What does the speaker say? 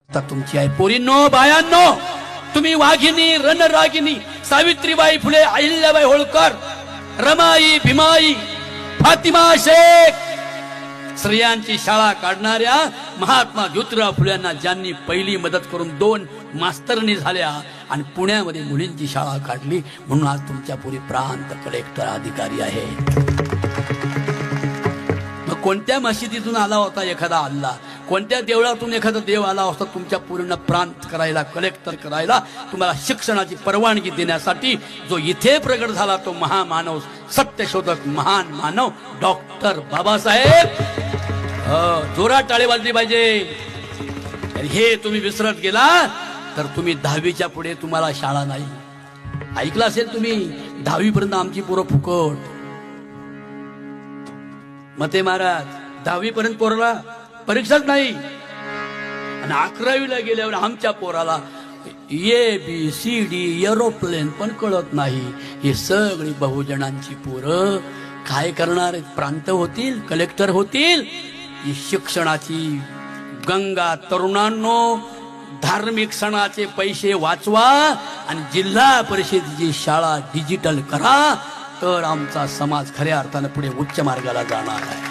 आता तुमची आहे पोरींनो बायांनो, तुम्ही वाघिनी रणरागिनी सावित्रीबाई फुले अहिल्याबाई होळकर रमाई भीमाई फातिमा शेख स्त्रियांची शाळा काढणाऱ्या महात्मा ज्योतिराव फुल्यांना ज्यांनी पहिली मदत करून 2 मास्तरनी झाल्या आणि पुण्यामध्ये मुलींची शाळा काढली म्हणून आज तुमच्या पुरी प्रांत कलेक्टर अधिकारी आहे। मग कोणत्या मशिदीतून आला होता एखादा अल्लाह, कोणत्या देवळातून एखादा देव आला असता तुमच्या पूर्ण प्रांत करायला, कलेक्टर करायला, तुम्हाला शिक्षणाची परवानगी देण्यासाठी? जो इथे प्रगट झाला तो महामानव, सत्यशोधक महान मानव डॉक्टर बाबासाहेब। जोरात टाळी वाजली पाहिजे। हे तुम्ही विसरत गेला तर तुम्ही 10वीच्या पुढे तुम्हाला शाळा नाही। ऐकलं असेल तुम्ही, 10वी पर्यंत आमची पोरं फुकट। मते महाराज 10वी पर्यंत पोराला परीक्षाच नाही आणि 11वीला गेल्यावर आमच्या पोराला ABCD एरोप्लेन पण कळत नाही। हे सगळी बहुजनांची पोरं काय करणार? प्रांत होतील, कलेक्टर होतील। ही शिक्षणाची गंगा तरुणांनो, धार्मिक सणाचे पैसे वाचवा आणि जिल्हा परिषदेची शाळा डिजिटल करा, तर आमचा समाज खऱ्या अर्थाने पुढे उच्च मार्गाला जाणार आहे।